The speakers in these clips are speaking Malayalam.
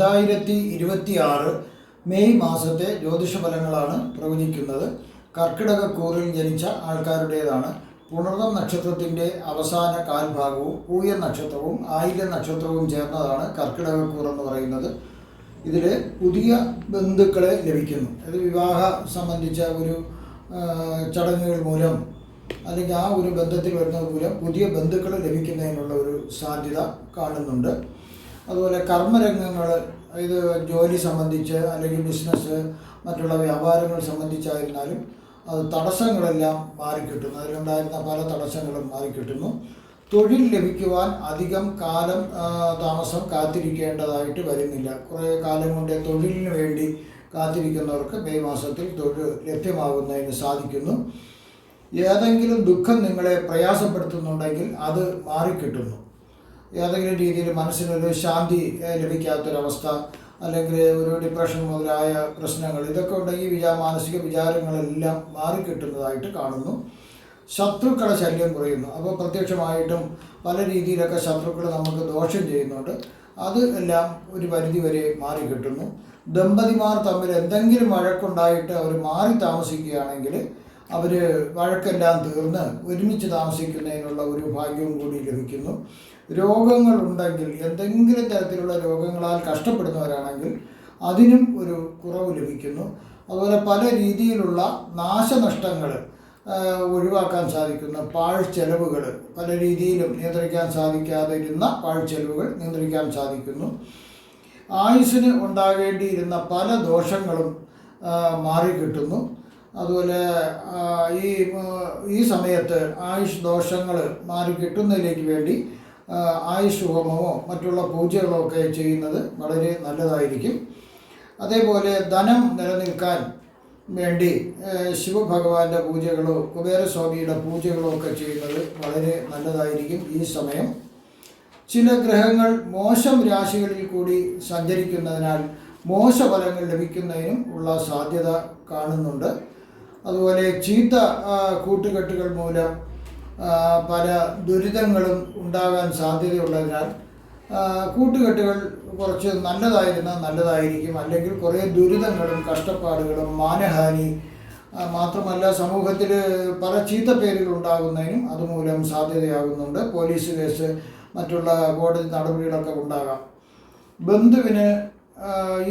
2026 മെയ് മാസത്തെ ജ്യോതിഷ ഫലങ്ങളാണ് പ്രവചിക്കുന്നത്. കർക്കിടകക്കൂറിൽ ജനിച്ച ആൾക്കാരുടേതാണ്. പുണർദം നക്ഷത്രത്തിൻ്റെ അവസാന കാൽഭാഗവും പൂയ നക്ഷത്രവും ആയില്യം നക്ഷത്രവും ചേർന്നതാണ് കർക്കിടകക്കൂർ എന്ന് പറയുന്നത്. ഇതിൽ പുതിയ ബന്ധുക്കളെ ലഭിക്കുന്നു. അത് വിവാഹ സംബന്ധിച്ച ഒരു ചടങ്ങുകൾ മൂലം അല്ലെങ്കിൽ ആ ഒരു ബന്ധത്തിൽ വരുന്നത് മൂലം പുതിയ ബന്ധുക്കൾ ലഭിക്കുന്നതിനുള്ള ഒരു സാധ്യത കാണുന്നുണ്ട്. അതുപോലെ കർമ്മരംഗങ്ങൾ, ഇത് ജോലി സംബന്ധിച്ച് അല്ലെങ്കിൽ ബിസിനസ് മറ്റുള്ള വ്യാപാരങ്ങൾ സംബന്ധിച്ചായിരുന്നാലും അത് തടസ്സങ്ങളെല്ലാം മാറിക്കിട്ടുന്നു. അതിലുണ്ടായിരുന്ന പല തടസ്സങ്ങളും മാറിക്കിട്ടുന്നു. തൊഴിൽ ലഭിക്കുവാൻ അധികം കാലം താമസം കാത്തിരിക്കേണ്ടതായിട്ട് വരുന്നില്ല. കുറേ കാലം കൊണ്ട് തൊഴിലിന് വേണ്ടി കാത്തിരിക്കുന്നവർക്ക് മെയ് മാസത്തിൽ തൊഴിൽ ലഭ്യമാകുന്നതിന് സാധിക്കുന്നു. ഏതെങ്കിലും ദുഃഖം നിങ്ങളെ പ്രയാസപ്പെടുത്തുന്നുണ്ടെങ്കിൽ അത് മാറിക്കിട്ടുന്നു. ഏതെങ്കിലും രീതിയിൽ മനസ്സിനൊരു ശാന്തി ലഭിക്കാത്തൊരവസ്ഥ അല്ലെങ്കിൽ ഒരു ഡിപ്രഷൻ മുതലായ പ്രശ്നങ്ങൾ, ഇതൊക്കെ ഉണ്ടെങ്കിൽ മാനസിക വിചാരങ്ങളെല്ലാം മാറിക്കിട്ടുന്നതായിട്ട് കാണുന്നു. ശത്രുക്കളെ ശല്യം കുറയുന്നു. അപ്പോൾ പ്രത്യക്ഷമായിട്ടും പല രീതിയിലൊക്കെ ശത്രുക്കൾ നമുക്ക് ദോഷം ചെയ്യുന്നുണ്ട്. അത് എല്ലാം ഒരു പരിധി വരെ മാറിക്കിട്ടുന്നു. ദമ്പതിമാർ തമ്മിൽ എന്തെങ്കിലും വഴക്കുണ്ടായിട്ട് അവർ മാറി താമസിക്കുകയാണെങ്കിൽ അവർ വഴക്കെല്ലാം തീർന്ന് ഒരുമിച്ച് താമസിക്കുന്നതിനുള്ള ഒരു ഭാഗ്യവും കൂടി ലഭിക്കുന്നു. രോഗങ്ങളുണ്ടെങ്കിൽ, എന്തെങ്കിലും തരത്തിലുള്ള രോഗങ്ങളാൽ കഷ്ടപ്പെടുന്നവരാണെങ്കിൽ അതിനും ഒരു കുറവ് ലഭിക്കുന്നു. അതുപോലെ പല രീതിയിലുള്ള നാശനഷ്ടങ്ങൾ ഒഴിവാക്കാൻ സാധിക്കുന്ന പാഴ്ചെലവുകൾ, പല രീതിയിലും നിയന്ത്രിക്കാൻ സാധിക്കാതെ ഇരുന്ന പാഴ്ചെലവുകൾ നിയന്ത്രിക്കാൻ സാധിക്കുന്നു. ആയുസ്സിന് ഉണ്ടാകേണ്ടിയിരുന്ന പല ദോഷങ്ങളും മാറിക്കിട്ടുന്നു. അതുപോലെ ഈ സമയത്ത് ആയുഷ് ദോഷങ്ങൾ മാറിക്കിട്ടുന്നതിലേക്ക് വേണ്ടി ആയുഷ് ഹോമമോ മറ്റുള്ള പൂജകളോ ഒക്കെ ചെയ്യുന്നത് വളരെ നല്ലതായിരിക്കും. അതേപോലെ ധനം നിലനിൽക്കാൻ വേണ്ടി ശിവഭഗവാന്റെ പൂജകളോ കുബേരസ്വാമിയുടെ പൂജകളോ ഒക്കെ ചെയ്യുന്നത് വളരെ നല്ലതായിരിക്കും ഈ സമയം. ചില ഗ്രഹങ്ങൾ മോശം രാശികളിൽ കൂടി സഞ്ചരിക്കുന്നതിനാൽ മോശഫലങ്ങൾ ലഭിക്കുന്നതിനും ഉള്ള സാധ്യത കാണുന്നുണ്ട്. അതുപോലെ ചീത്ത കൂട്ടുകെട്ടുകൾ മൂലം പല ദുരിതങ്ങളും ഉണ്ടാകാൻ സാധ്യതയുള്ളതിനാൽ കൂട്ടുകെട്ടുകൾ കുറച്ച് നല്ലതായിരിക്കും. അല്ലെങ്കിൽ കുറേ ദുരിതങ്ങളും കഷ്ടപ്പാടുകളും മാനഹാനി മാത്രമല്ല സമൂഹത്തിൽ പല ചീത്ത പേരുകൾ ഉണ്ടാകുന്നതിനും അതുമൂലം സാധ്യതയാകുന്നുണ്ട്. പോലീസ് കേസ് മറ്റുള്ള കോടതി നടപടികളൊക്കെ ഉണ്ടാകാം. ബന്ധുവിന്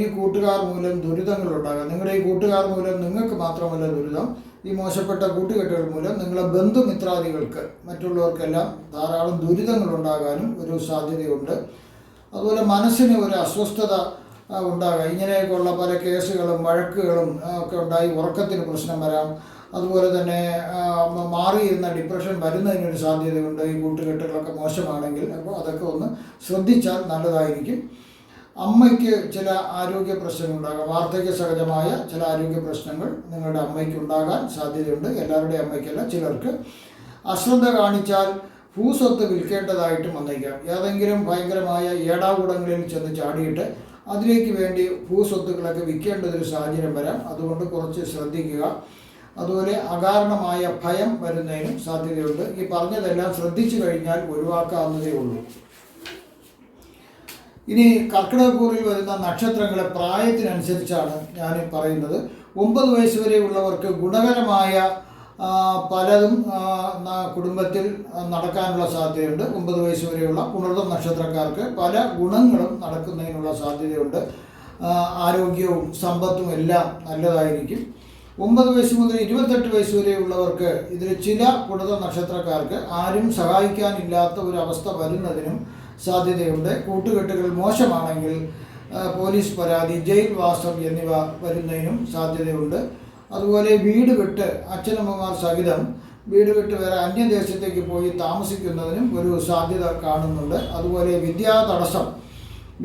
ഈ കൂട്ടുകാർ മൂലം ദുരിതങ്ങളുണ്ടാകാം. നിങ്ങളുടെ ഈ കൂട്ടുകാർ മൂലം നിങ്ങൾക്ക് മാത്രമല്ല ദുരിതം, ഈ മോശപ്പെട്ട കൂട്ടുകെട്ടുകൾ മൂലം നിങ്ങളെ ബന്ധുമിത്രാദികൾക്ക് മറ്റുള്ളവർക്കെല്ലാം ധാരാളം ദുരിതങ്ങളുണ്ടാകാനും ഒരു സാധ്യതയുണ്ട്. അതുപോലെ മനസ്സിന് ഒരു അസ്വസ്ഥത ഉണ്ടാകാം. ഇങ്ങനെയൊക്കെയുള്ള പല കേസുകളും വഴക്കുകളും ഒക്കെ ഉണ്ടായി ഉറക്കത്തിന് പ്രശ്നം വരാം. അതുപോലെ തന്നെ മാറിയിരുന്ന ഡിപ്രഷൻ വരുന്നതിനൊരു സാധ്യതയുണ്ട് ഈ കൂട്ടുകെട്ടുകളൊക്കെ മോശമാണെങ്കിൽ. അപ്പോൾ അതൊക്കെ ഒന്ന് ശ്രദ്ധിച്ചാൽ നല്ലതായിരിക്കും. അമ്മയ്ക്ക് ചില ആരോഗ്യ പ്രശ്നങ്ങളുണ്ടാകാം. വാർദ്ധക്യ സഹജമായ ചില ആരോഗ്യ പ്രശ്നങ്ങൾ നിങ്ങളുടെ അമ്മയ്ക്ക് ഉണ്ടാകാൻ സാധ്യതയുണ്ട്. എല്ലാവരുടെയും അമ്മയ്ക്കല്ല, ചിലർക്ക്. അശ്രദ്ധ കാണിച്ചാൽ ഭൂസ്വത്ത് വിൽക്കേണ്ടതായിട്ടും വന്നേക്കാം. ഏതെങ്കിലും ഭയങ്കരമായ ഏടാകൂടങ്ങളിൽ ചെന്ന് ചാടിയിട്ട് അതിലേക്ക് വേണ്ടി ഭൂസ്വത്തുക്കളൊക്കെ വിൽക്കേണ്ടതൊരു സാഹചര്യം വരാം. അതുകൊണ്ട് കുറച്ച് ശ്രദ്ധിക്കുക. അതുപോലെ അകാരണമായ ഭയം വരുന്നതിനും സാധ്യതയുണ്ട്. ഈ പറഞ്ഞതെല്ലാം ശ്രദ്ധിച്ചു കഴിഞ്ഞാൽ ഒഴിവാക്കാവുന്നതേ ഉള്ളൂ. ഇനി കർക്കിടകക്കൂറിൽ വരുന്ന നക്ഷത്രങ്ങളെ പ്രായത്തിനനുസരിച്ചാണ് ഞാൻ പറയുന്നത്. 9 വയസ്സ് വരെ ഉള്ളവർക്ക് ഗുണകരമായ പലതും കുടുംബത്തിൽ നടക്കാനുള്ള സാധ്യതയുണ്ട്. 9 വയസ്സ് വരെയുള്ള പുണർദം നക്ഷത്രക്കാർക്ക് പല ഗുണങ്ങളും നടക്കുന്നതിനുള്ള സാധ്യതയുണ്ട്. ആരോഗ്യവും സമ്പത്തും എല്ലാം നല്ലതായിരിക്കും. 9 വയസ്സ് മുതൽ 28 വയസ്സ് വരെയുള്ളവർക്ക് ഇതിൽ ചില പുണർദം നക്ഷത്രക്കാർക്ക് ആരും സഹായിക്കാനില്ലാത്ത ഒരു അവസ്ഥ വരുന്നതിനും സാധ്യതയുണ്ട്. കൂട്ടുകെട്ടുകൾ മോശമാണെങ്കിൽ പോലീസ് പരാതി, ജയിൽ വാസം എന്നിവ വരുന്നതിനും സാധ്യതയുണ്ട്. അതുപോലെ വീട് വിട്ട് അച്ഛനമ്മമാർ സഹിതം വീട് വിട്ട് വേറെ അന്യദേശത്തേക്ക് പോയി താമസിക്കുന്നതിനും ഒരു സാധ്യത കാണുന്നുണ്ട്. അതുപോലെ തടസ്സം,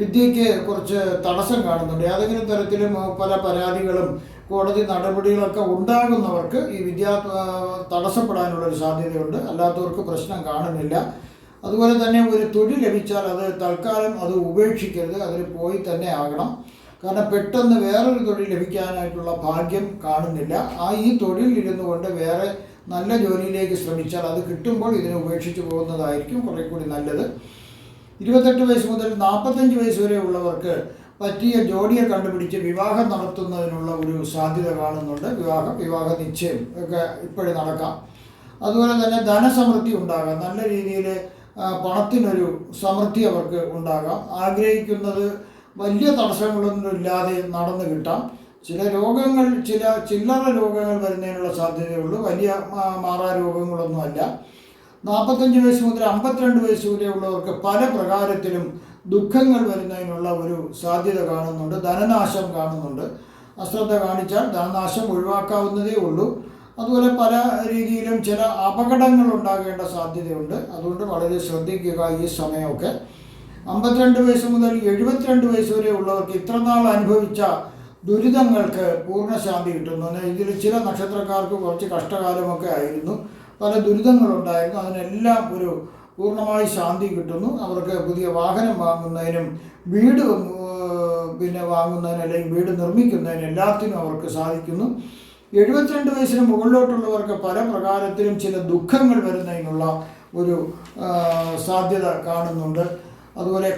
വിദ്യയ്ക്ക് കുറച്ച് തടസ്സം കാണുന്നുണ്ട്. ഏതെങ്കിലും തരത്തിലും പല പരാതികളും കോടതി നടപടികളൊക്കെ ഉണ്ടാകുന്നവർക്ക് ഈ വിദ്യ തടസ്സപ്പെടാനുള്ളൊരു സാധ്യതയുണ്ട്. അല്ലാത്തവർക്ക് പ്രശ്നം കാണുന്നില്ല. അതുപോലെ തന്നെ ഒരു തൊഴിൽ ലഭിച്ചാൽ അത് തൽക്കാലം അത് ഉപേക്ഷിക്കരുത്, അതിൽ പോയി തന്നെ ആകണം. കാരണം പെട്ടെന്ന് വേറൊരു തൊഴിൽ ലഭിക്കാനായിട്ടുള്ള ഭാഗ്യം കാണുന്നില്ല. ഈ തൊഴിൽ ഇരുന്നു കൊണ്ട് വേറെ നല്ല ജോലിയിലേക്ക് ശ്രമിച്ചാൽ അത് കിട്ടുമ്പോൾ ഇതിനെ ഉപേക്ഷിച്ച് പോകുന്നതായിരിക്കും കുറേ കൂടി നല്ലത്. 28 വയസ്സ് മുതൽ 45 വയസ്സ് വരെ ഉള്ളവർക്ക് പറ്റിയ ജോഡിയെ കണ്ടുപിടിച്ച് വിവാഹം നടത്തുന്നതിനുള്ള ഒരു സാധ്യത കാണുന്നുണ്ട്. വിവാഹ നിശ്ചയം ഒക്കെ ഇപ്പോഴും നടക്കാം. അതുപോലെ തന്നെ ധനസമൃദ്ധി ഉണ്ടാകാം. നല്ല രീതിയിൽ പണത്തിനൊരു സമൃദ്ധി അവർക്ക് ഉണ്ടാകാം. ആഗ്രഹിക്കുന്നത് വലിയ തടസ്സങ്ങളൊന്നും ഇല്ലാതെ നടന്നു കിട്ടാം. ചില രോഗങ്ങൾ, ചില്ലറ രോഗങ്ങൾ വരുന്നതിനുള്ള സാധ്യതയുള്ളൂ. വലിയ മാറാ രോഗങ്ങളൊന്നുമല്ല. 45 വയസ്സ് മുതൽ 52 വയസ്സ് വരെയുള്ളവർക്ക് പല പ്രകാരത്തിലും ദുഃഖങ്ങൾ വരുന്നതിനുള്ള ഒരു സാധ്യത കാണുന്നുണ്ട്. ധനനാശം കാണുന്നുണ്ട്. അശ്രദ്ധ കാണിച്ചാൽ ധനനാശം ഒഴിവാക്കാവുന്നതേ ഉള്ളൂ. അതുപോലെ പല രീതിയിലും ചില അപകടങ്ങൾ ഉണ്ടാകേണ്ട സാധ്യതയുണ്ട്. അതുകൊണ്ട് വളരെ ശ്രദ്ധിക്കുക ഈ സമയമൊക്കെ. 52 വയസ്സ് മുതൽ 72 വയസ്സ് വരെ ഉള്ളവർക്ക് ഇത്രനാൾ അനുഭവിച്ച ദുരിതങ്ങൾക്ക് പൂർണ്ണശാന്തി കിട്ടുന്നു. ഇതിൽ ചില നക്ഷത്രക്കാർക്ക് കുറച്ച് കഷ്ടകാലമൊക്കെ ആയിരുന്നു, പല ദുരിതങ്ങളുണ്ടായിരുന്നു. അതിനെല്ലാം ഒരു പൂർണ്ണമായി ശാന്തി കിട്ടുന്നു. അവർക്ക് പുതിയ വാഹനം വാങ്ങുന്നതിനും വീട് വാങ്ങുന്നതിനും അല്ലെങ്കിൽ വീട് നിർമ്മിക്കുന്നതിനും എല്ലാത്തിനും അവർക്ക് സാധിക്കുന്നു. 72 വയസ്സിന് മുകളിലോട്ടുള്ളവർക്ക് പല പ്രകാരത്തിലും ചില ദുഃഖങ്ങൾ വരുന്നതിനുള്ള ഒരു സാധ്യത കാണുന്നുണ്ട്. അതുപോലെ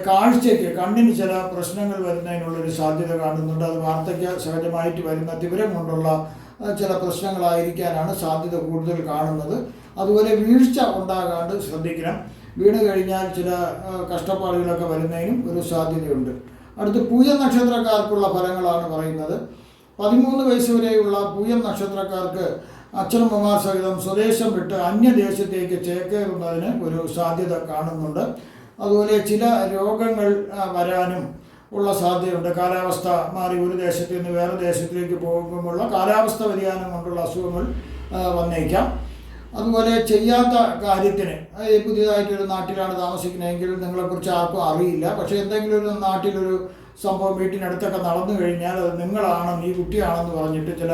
കണ്ണിന് ചില പ്രശ്നങ്ങൾ വരുന്നതിനുള്ളൊരു സാധ്യത കാണുന്നുണ്ട്. അത് വാർദ്ധക്യ സഹജമായിട്ട് വരുന്ന തിമിരം കൊണ്ടുള്ള ചില പ്രശ്നങ്ങളായിരിക്കാനാണ് സാധ്യത കൂടുതൽ കാണുന്നത്. അതുപോലെ വീഴ്ച ഉണ്ടാകാണ്ട് ശ്രദ്ധിക്കണം. വീണ് കഴിഞ്ഞാൽ ചില കഷ്ടപ്പാടുകളൊക്കെ വരുന്നതിനും ഒരു സാധ്യതയുണ്ട്. അടുത്ത് പൂയം നക്ഷത്രക്കാർക്കുള്ള ഫലങ്ങളാണ് പറയുന്നത്. 13 വയസ്സ് വരെയുള്ള പൂയം നക്ഷത്രക്കാർക്ക് അച്ഛനമ്മമാർ സഹിതം സ്വദേശം വിട്ട് അന്യദേശത്തേക്ക് ചേക്കേറുന്നതിന് ഒരു സാധ്യത കാണുന്നുണ്ട്. അതുപോലെ ചില രോഗങ്ങൾ വരാനും ഉള്ള സാധ്യതയുണ്ട്. കാലാവസ്ഥ മാറി ഒരു ദേശത്ത് നിന്ന് വേറെ ദേശത്തിലേക്ക് പോകുമ്പോഴുള്ള കാലാവസ്ഥ വ്യതിയാനം കൊണ്ടുള്ള അസുഖങ്ങൾ വന്നേക്കാം. അതുപോലെ ചെയ്യാത്ത കാര്യത്തിന്, പുതിയതായിട്ടൊരു നാട്ടിലാണ് താമസിക്കുന്നതെങ്കിൽ നിങ്ങളെക്കുറിച്ച് ആർക്കും അറിയില്ല, പക്ഷേ എന്തെങ്കിലും ഒരു നാട്ടിലൊരു സംഭവം വീട്ടിനടുത്തൊക്കെ നടന്നു കഴിഞ്ഞാൽ അത് നിങ്ങളാണ്, ഈ കുട്ടിയാണെന്ന് പറഞ്ഞിട്ട് ചില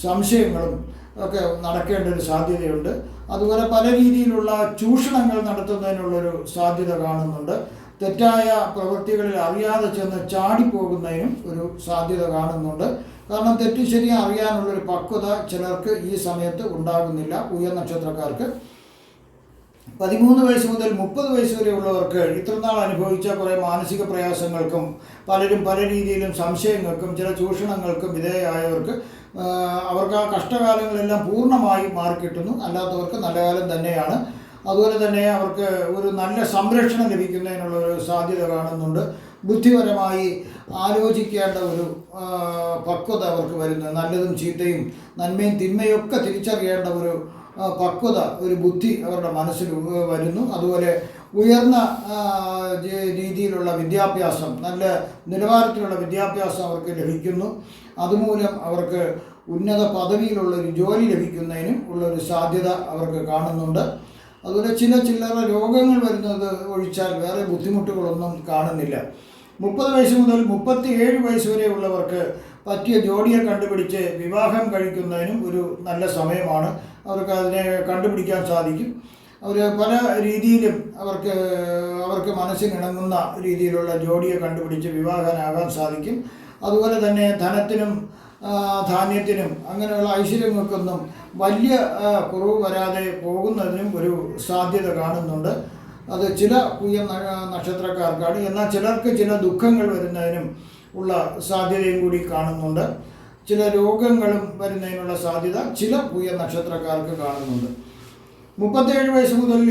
സംശയങ്ങളും ഒക്കെ നടക്കേണ്ട ഒരു സാധ്യതയുണ്ട്. അതുപോലെ പല രീതിയിലുള്ള ചൂഷണങ്ങൾ നടത്തുന്നതിനുള്ളൊരു സാധ്യത കാണുന്നുണ്ട്. തെറ്റായ പ്രവൃത്തികളിൽ അറിയാതെ ചെന്ന് ചാടിപ്പോകുന്നതിനും ഒരു സാധ്യത കാണുന്നുണ്ട്. കാരണം തെറ്റ് ശരി അറിയാനുള്ളൊരു പക്വത ചിലർക്ക് ഈ സമയത്ത് ഉണ്ടാകുന്നില്ല. പൂയം നക്ഷത്രക്കാർക്ക് 13 വയസ്സ് മുതൽ 30 വയസ്സ് വരെയുള്ളവർക്ക് ഇത്രനാൾ അനുഭവിച്ച കുറേ മാനസിക പ്രയാസങ്ങൾക്കും പലരും പല രീതിയിലും സംശയങ്ങൾക്കും ചില ചൂഷണങ്ങൾക്കും വിധേയമായവർക്ക് അവർക്ക് ആ കഷ്ടകാലങ്ങളെല്ലാം പൂർണ്ണമായി മാറിക്കിട്ടുന്നു. അല്ലാത്തവർക്ക് നല്ല കാലം തന്നെയാണ്. അതുപോലെ തന്നെ അവർക്ക് ഒരു നല്ല സംരക്ഷണം ലഭിക്കുന്നതിനുള്ള ഒരു സാധ്യത കാണുന്നുണ്ട്. ബുദ്ധിപരമായി ആലോചിക്കേണ്ട ഒരു പക്വത അവർക്ക് വരുന്നു. നല്ലതും ചീത്തയും നന്മയും തിന്മയും ഒക്കെ തിരിച്ചറിയേണ്ട ഒരു പക്വത, ഒരു ബുദ്ധി അവരുടെ മനസ്സിൽ വരുന്നു. അതുപോലെ ഉയർന്ന രീതിയിലുള്ള വിദ്യാഭ്യാസം, നല്ല നിലവാരത്തിലുള്ള വിദ്യാഭ്യാസം അവർക്ക് ലഭിക്കുന്നു. അതുമൂലം അവർക്ക് ഉന്നത പദവിയിലുള്ളൊരു ജോലി ലഭിക്കുന്നതിനും ഉള്ളൊരു സാധ്യത അവർക്ക് കാണുന്നുണ്ട്. അതുപോലെ ചില്ലറ രോഗങ്ങൾ വരുന്നത് ഒഴിച്ചാൽ വേറെ ബുദ്ധിമുട്ടുകളൊന്നും കാണുന്നില്ല. 30 വയസ്സ് മുതൽ 37 വയസ്സ് വരെയുള്ളവർക്ക് പറ്റിയ ജോഡിയെ കണ്ടുപിടിച്ച് വിവാഹം കഴിക്കുന്നതിനും ഒരു നല്ല സമയമാണ്. അവർക്ക് അതിനെ കണ്ടുപിടിക്കാൻ സാധിക്കും. അവർ പല രീതിയിലും അവർക്ക് മനസ്സിനിണങ്ങുന്ന രീതിയിലുള്ള ജോഡിയെ കണ്ടുപിടിച്ച് വിവാഹനാകാൻ സാധിക്കും. അതുപോലെ തന്നെ ധനത്തിനും ധാന്യത്തിനും അങ്ങനെയുള്ള ഐശ്വര്യങ്ങൾക്കൊന്നും വലിയ കുറവ് വരാതെ പോകുന്നതിനും ഒരു സാധ്യത കാണുന്നുണ്ട്. അത് ചില പൂയം നക്ഷത്രക്കാർക്കാണ്. എന്നാൽ ചിലർക്ക് ചില ദുഃഖങ്ങൾ വരുന്നതിനും ഉള്ള സാധ്യതയും കൂടി കാണുന്നുണ്ട്. ചില രോഗങ്ങളും വരുന്നതിനുള്ള സാധ്യത ചില പൂയം നക്ഷത്രക്കാർക്ക് കാണുന്നുണ്ട്. 37 വയസ്സ് മുതൽ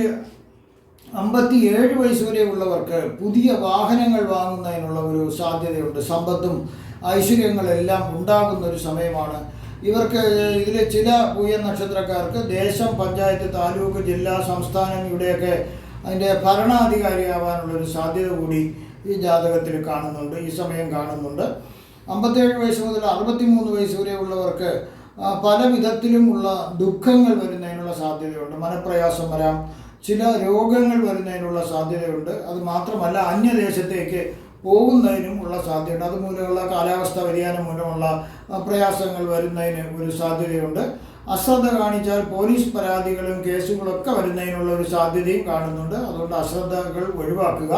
57 വയസ്സ് വരെയുള്ളവർക്ക് പുതിയ വാഹനങ്ങൾ വാങ്ങുന്നതിനുള്ള ഒരു സാധ്യതയുണ്ട്. സമ്പത്തും ഐശ്വര്യങ്ങളെല്ലാം ഉണ്ടാകുന്ന ഒരു സമയമാണ്. ഇതിലെ ചില പൂയം നക്ഷത്രക്കാർക്ക് ദേശം, പഞ്ചായത്ത്, താലൂക്ക്, ജില്ല, സംസ്ഥാനം ഇവിടെയൊക്കെ അതിൻ്റെ ഭരണാധികാരിയാവാനുള്ളൊരു സാധ്യത കൂടി ഈ ജാതകത്തിൽ കാണുന്നുണ്ട്, ഈ സമയം കാണുന്നുണ്ട്. 57 വയസ്സ് മുതൽ 63 വയസ്സ് വരെയുള്ളവർക്ക് പല വിധത്തിലുമുള്ള ദുഃഖങ്ങൾ വരുന്നതിനുള്ള സാധ്യതയുണ്ട്. മനപ്രയാസം വരാം, ചില രോഗങ്ങൾ വരുന്നതിനുള്ള സാധ്യതയുണ്ട്. അത് മാത്രമല്ല അന്യദേശത്തേക്ക് പോകുന്നതിനും ഉള്ള സാധ്യതയുണ്ട്. അതുമൂലമുള്ള കാലാവസ്ഥ വ്യതിയാനം മൂലമുള്ള പ്രയാസങ്ങൾ വരുന്നതിന് ഒരു സാധ്യതയുണ്ട്. അശ്രദ്ധ കാണിച്ചാൽ പോലീസ് പരാതികളും കേസുകളൊക്കെ വരുന്നതിനുള്ള ഒരു സാധ്യതയും കാണുന്നുണ്ട്. അതുകൊണ്ട് അശ്രദ്ധകൾ ഒഴിവാക്കുക.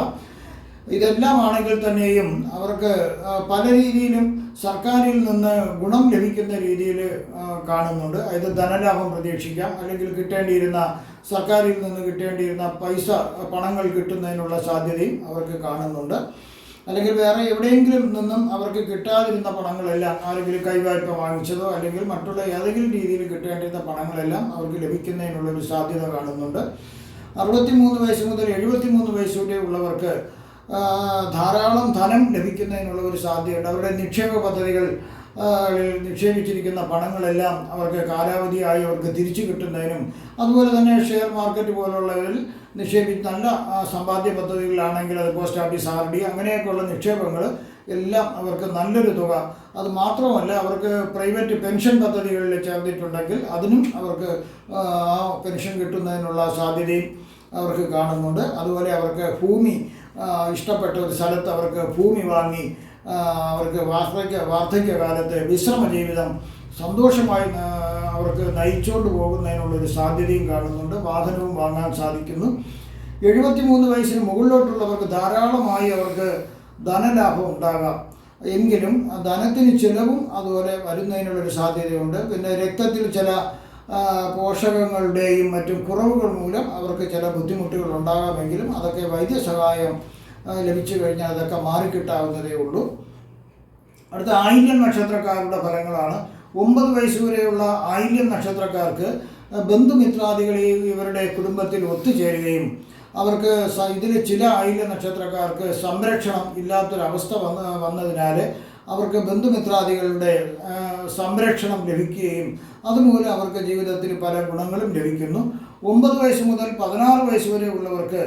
ഇതെല്ലാം ആണെങ്കിൽ തന്നെയും അവർക്ക് പല രീതിയിലും സർക്കാരിൽ നിന്ന് ഗുണം ലഭിക്കുന്ന രീതിയിൽ കാണുന്നുണ്ട്. അതായത് ധനലാഭം പ്രതീക്ഷിക്കാം, അല്ലെങ്കിൽ സർക്കാരിൽ നിന്ന് കിട്ടേണ്ടിയിരുന്ന പണങ്ങൾ കിട്ടുന്നതിനുള്ള സാധ്യതയും അവർക്ക് കാണുന്നുണ്ട്. അല്ലെങ്കിൽ വേറെ എവിടെയെങ്കിലും നിന്നും അവർക്ക് കിട്ടാതിരുന്ന പണങ്ങളെല്ലാം ആരെങ്കിലും കൈവായ്പ വാങ്ങിച്ചതോ അല്ലെങ്കിൽ മറ്റുള്ള ഏതെങ്കിലും രീതിയിൽ കിട്ടേണ്ടിരുന്ന പണങ്ങളെല്ലാം അവർക്ക് ലഭിക്കുന്നതിനുള്ളൊരു സാധ്യത കാണുന്നുണ്ട്. 63 വയസ്സ് മുതൽ 73 വയസ്സ് വരെ ഉള്ളവർക്ക് ധാരാളം ധനം ലഭിക്കുന്നതിനുള്ള ഒരു സാധ്യതയുണ്ട്. അവരുടെ നിക്ഷേപ പദ്ധതികൾ നിക്ഷേപിച്ചിരിക്കുന്ന പണങ്ങളെല്ലാം അവർക്ക് കാലാവധിയായി അവർക്ക് തിരിച്ചു കിട്ടുന്നതിനും, അതുപോലെ തന്നെ ഷെയർ മാർക്കറ്റ് പോലുള്ളവരിൽ നല്ല സമ്പാദ്യ പദ്ധതികളാണെങ്കിൽ അത് പോസ്റ്റ് ഓഫീസ് RD അങ്ങനെയൊക്കെയുള്ള നിക്ഷേപങ്ങൾ എല്ലാം അവർക്ക് നല്ലൊരു തുക, അത് മാത്രമല്ല അവർക്ക് പ്രൈവറ്റ് പെൻഷൻ പദ്ധതികളിൽ ചേർന്നിട്ടുണ്ടെങ്കിൽ അതിനും അവർക്ക് ആ പെൻഷൻ കിട്ടുന്നതിനുള്ള സാധ്യതയും അവർക്ക് കാണുന്നുണ്ട്. അതുപോലെ അവർക്ക് ഭൂമി ഇഷ്ടപ്പെട്ട ഒരു സ്ഥലത്ത് അവർക്ക് ഭൂമി വാങ്ങി അവർക്ക് വാർദ്ധക്യകാലത്ത് വിശ്രമ ജീവിതം സന്തോഷമായി അവർക്ക് നയിച്ചുകൊണ്ട് പോകുന്നതിനുള്ളൊരു സാധ്യതയും കാണുന്നുണ്ട്. വാഹനവും വാങ്ങാൻ സാധിക്കുന്നു. 73 വയസ്സിന് മുകളിലോട്ടുള്ളവർക്ക് ധാരാളമായി അവർക്ക് ധനലാഭം ഉണ്ടാകാം. എങ്കിലും ധനത്തിന് ചിലവും അതുപോലെ വരുന്നതിനുള്ളൊരു സാധ്യതയുണ്ട്. പിന്നെ രക്തത്തിൽ ചില പോഷകങ്ങളുടെയും മറ്റും കുറവുകൾ മൂലം അവർക്ക് ചില ബുദ്ധിമുട്ടുകൾ ഉണ്ടാകാമെങ്കിലും അതൊക്കെ വൈദ്യസഹായം ലഭിച്ചു കഴിഞ്ഞാൽ അതൊക്കെ മാറിക്കിട്ടാവുന്നതേ ഉള്ളൂ. അടുത്ത ആയില്യം നക്ഷത്രക്കാരുടെ ഫലങ്ങളാണ്. 9 വയസ്സ് വരെയുള്ള ആയില്യം നക്ഷത്രക്കാർക്ക് ബന്ധുമിത്രാദികളെ ഇവരുടെ കുടുംബത്തിൽ ഒത്തുചേരുകയും അവർക്ക് ഇതിൽ ചില ആയില്യ നക്ഷത്രക്കാർക്ക് സംരക്ഷണം ഇല്ലാത്തൊരവസ്ഥ വന്നതിനാൽ അവർക്ക് ബന്ധുമിത്രാദികളുടെ സംരക്ഷണം ലഭിക്കുകയും അതുമൂലം അവർക്ക് ജീവിതത്തിൽ പല ഗുണങ്ങളും ലഭിക്കുന്നു. 9 വയസ്സ് മുതൽ 16 വയസ്സ് വരെ ഉള്ളവർക്ക്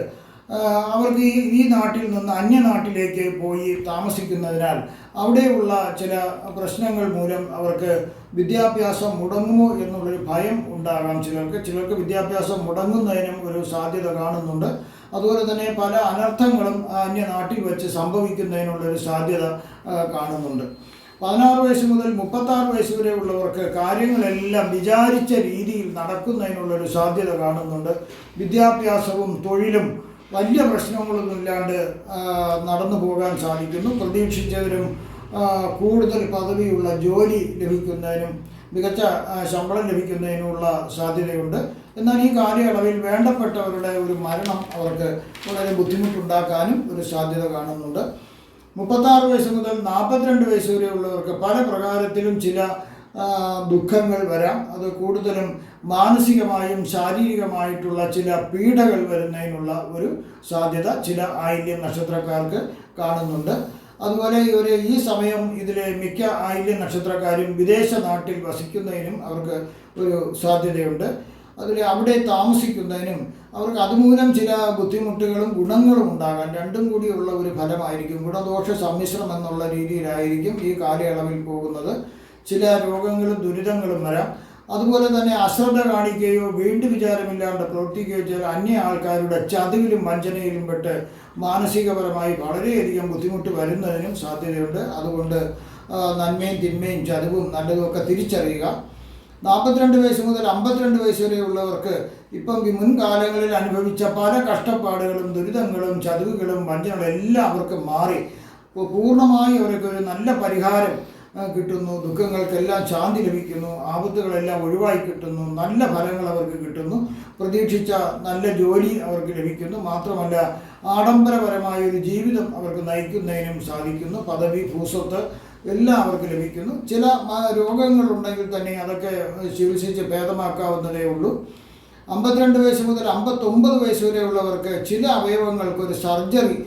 അവർക്ക് ഈ നാട്ടിൽ നിന്ന് അന്യനാട്ടിലേക്ക് പോയി താമസിക്കുന്നതിനാൽ അവിടെയുള്ള ചില പ്രശ്നങ്ങൾ മൂലം അവർക്ക് വിദ്യാഭ്യാസം മുടങ്ങുമോ എന്നുള്ളൊരു ഭയം ഉണ്ടാകാം. ചിലർക്ക് വിദ്യാഭ്യാസം മുടങ്ങുന്നതിനും ഒരു സാധ്യത കാണുന്നുണ്ട്. അതുപോലെ തന്നെ പല അനർത്ഥങ്ങളും അന്യനാട്ടിൽ വെച്ച് സംഭവിക്കുന്നതിനുള്ളൊരു സാധ്യത കാണുന്നുണ്ട്. 16 വയസ്സ് മുതൽ 36 വയസ്സ് വരെ ഉള്ളവർക്ക് കാര്യങ്ങളെല്ലാം വിചാരിച്ച രീതിയിൽ നടക്കുന്നതിനുള്ളൊരു സാധ്യത കാണുന്നുണ്ട്. വിദ്യാഭ്യാസവും തൊഴിലും വലിയ പ്രശ്നങ്ങളൊന്നുമില്ലാണ്ട് നടന്നു പോകാൻ സാധിക്കുന്നു. പ്രതീക്ഷിച്ചതിനും കൂടുതൽ പദവിയുള്ള ജോലി ലഭിക്കുന്നതിനും മികച്ച ശമ്പളം ലഭിക്കുന്നതിനുമുള്ള സാധ്യതയുണ്ട്. എന്നാൽ ഈ കാലയളവിൽ വേണ്ടപ്പെട്ടവരുടെ ഒരു മരണം അവർക്ക് വളരെ ബുദ്ധിമുട്ടുണ്ടാക്കാനും ഒരു സാധ്യത കാണുന്നുണ്ട്. 36 വയസ്സ് മുതൽ 42 വയസ്സ് വരെ ഉള്ളവർക്ക് പല പ്രകാരത്തിലും ചില ദുഃഖങ്ങൾ വരാം. അത് കൂടുതലും മാനസികമായും ശാരീരികമായിട്ടുള്ള ചില പീഡകൾ വരുന്നതിനുള്ള ഒരു സാധ്യത ചില ആയില്യം നക്ഷത്രക്കാർക്ക് കാണുന്നുണ്ട്. അതുപോലെ ഈ സമയം ഇതിലെ മിക്ക ആയില്യം നക്ഷത്രക്കാരും വിദേശ നാട്ടിൽ വസിക്കുന്നതിനും അവർക്ക് ഒരു സാധ്യതയുണ്ട്. അവിടെ താമസിക്കുന്നതിനും അവർക്ക് അതുമൂലം ചില ബുദ്ധിമുട്ടുകളും ഗുണങ്ങളും ഉണ്ടാകാൻ രണ്ടും കൂടിയുള്ള ഒരു ഫലമായിരിക്കും. ഗുണദോഷ സമ്മിശ്രം എന്നുള്ള രീതിയിലായിരിക്കും ഈ കാലയളവിൽ പോകുന്നത്. ചില രോഗങ്ങളും ദുരിതങ്ങളും വരാം. അതുപോലെ തന്നെ അശ്രദ്ധ കാണിക്കുകയോ വീണ്ടും വിചാരമില്ലാണ്ട് പ്രവർത്തിക്കുകയോ ചെയ്ത അന്യ ആൾക്കാരുടെ ചതിവിലും വഞ്ചനയിലും പെട്ട് മാനസികപരമായി വളരെയധികം ബുദ്ധിമുട്ട് വരുന്നതിനും സാധ്യതയുണ്ട്. അതുകൊണ്ട് നന്മയും തിന്മയും ചതിവും നല്ലതുമൊക്കെ തിരിച്ചറിയുക. 42 വയസ്സ് മുതൽ 52 വയസ്സ് വരെയുള്ളവർക്ക് ഇപ്പം മുൻകാലങ്ങളിൽ അനുഭവിച്ച പല കഷ്ടപ്പാടുകളും ദുരിതങ്ങളും ചതിവുകളും വഞ്ചനകളും എല്ലാം അവർക്ക് മാറി പൂർണ്ണമായി അവർക്ക് ഒരു നല്ല പരിഹാരം കിട്ടുന്നു. ദുഃഖങ്ങൾക്കെല്ലാം ശാന്തി ലഭിക്കുന്നു. ആപത്തുകളെല്ലാം ഒഴിവായി കിട്ടുന്നു. നല്ല ഫലങ്ങൾ അവർക്ക് കിട്ടുന്നു. പ്രതീക്ഷിച്ച നല്ല ജോലി അവർക്ക് ലഭിക്കുന്നു. മാത്രമല്ല ആഡംബരപരമായ ഒരു ജീവിതം അവർക്ക് നയിക്കുന്നതിനും സാധിക്കുന്നു. പദവി ഭൂസ്വത്ത് എല്ലാം അവർക്ക് ലഭിക്കുന്നു. ചില രോഗങ്ങളുണ്ടെങ്കിൽ തന്നെ അതൊക്കെ ചികിത്സിച്ച് ഭേദമാക്കാവുന്നതേ ഉള്ളൂ. 52 വയസ്സ് മുതൽ 59 വയസ്സ് വരെയുള്ളവർക്ക് ചില അവയവങ്ങൾക്ക് ഒരു സർജറി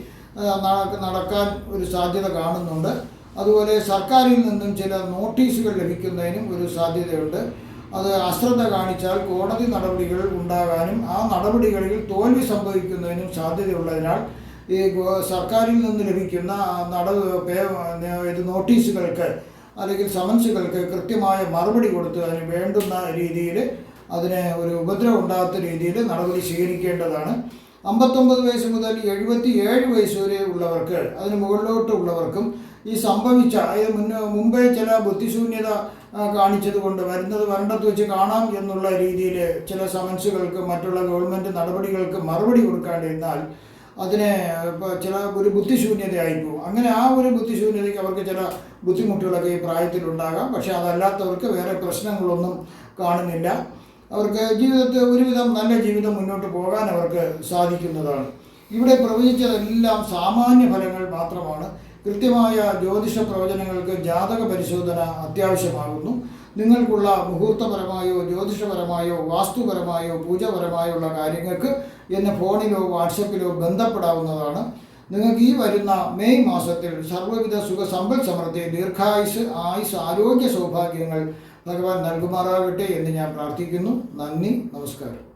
നടക്കാൻ ഒരു സാധ്യത കാണുന്നുണ്ട്. അതുപോലെ സർക്കാരിൽ നിന്നും ചില നോട്ടീസുകൾ ലഭിക്കുന്നതിനും ഒരു സാധ്യതയുണ്ട്. അത് അശ്രദ്ധ കാണിച്ചാൽ കോടതി നടപടികൾ ഉണ്ടാകാനും ആ നടപടികളിൽ തോൽവി സംഭവിക്കുന്നതിനും സാധ്യതയുള്ളതിനാൽ ഈ സർക്കാരിൽ നിന്ന് ലഭിക്കുന്ന നോട്ടീസുകൾക്ക് അല്ലെങ്കിൽ സമൻസുകൾക്ക് കൃത്യമായ മറുപടി കൊടുത്ത് അതിന് വേണ്ടുന്ന രീതിയിൽ അതിന് ഒരു ഉപദ്രവം ഉണ്ടാകാത്ത രീതിയിൽ നടപടി സ്വീകരിക്കേണ്ടതാണ്. 59 വയസ്സ് മുതൽ 77 വയസ്സ് വരെ ഉള്ളവർക്ക് അതിന് മുകളിലോട്ട് ഉള്ളവർക്കും ഈ സംഭവിച്ച മുമ്പേ ചില ബുദ്ധിശൂന്യത കാണിച്ചത് കൊണ്ട് വരണ്ടത്ത് വെച്ച് കാണാം എന്നുള്ള രീതിയിൽ ചില സമൻസുകൾക്ക് മറ്റുള്ള ഗവൺമെൻറ് നടപടികൾക്ക് മറുപടി കൊടുക്കാണ്ടിരുന്നാൽ അതിനെ ഒരു ബുദ്ധിശൂന്യതയായിപ്പോവും. അങ്ങനെ ആ ഒരു ബുദ്ധിശൂന്യതയ്ക്ക് അവർക്ക് ചില ബുദ്ധിമുട്ടുകളൊക്കെ ഈ പ്രായത്തിലുണ്ടാകാം. പക്ഷേ അതല്ലാത്തവർക്ക് വേറെ പ്രശ്നങ്ങളൊന്നും കാണുന്നില്ല. അവർക്ക് ജീവിതത്തിൽ ഒരുവിധം നല്ല ജീവിതം മുന്നോട്ട് പോകാൻ അവർക്ക് സാധിക്കുന്നതാണ്. ഇവിടെ പ്രവചിച്ചതെല്ലാം സാമാന്യ ഫലങ്ങൾ മാത്രമാണ്. കൃത്യമായ ജ്യോതിഷ പ്രവചനങ്ങൾക്ക് ജാതക പരിശോധന അത്യാവശ്യമാകുന്നു. നിങ്ങൾക്കുള്ള മുഹൂർത്തപരമായോ ജ്യോതിഷപരമായോ വാസ്തുപരമായോ പൂജപരമായോ ഉള്ള കാര്യങ്ങൾക്ക് എന്നെ ഫോണിലോ വാട്സപ്പിലോ ബന്ധപ്പെടാവുന്നതാണ്. നിങ്ങൾക്ക് ഈ വരുന്ന മെയ് മാസത്തിൽ സർവ്വവിധ സുഖ സമ്പൽ സമൃദ്ധി, ദീർഘായുസ്, ആയുസ്, ആരോഗ്യ സൗഭാഗ്യങ്ങൾ ഭഗവാൻ നൽകുമാറാകട്ടെ എന്ന് ഞാൻ പ്രാർത്ഥിക്കുന്നു. നന്ദി, നമസ്കാരം.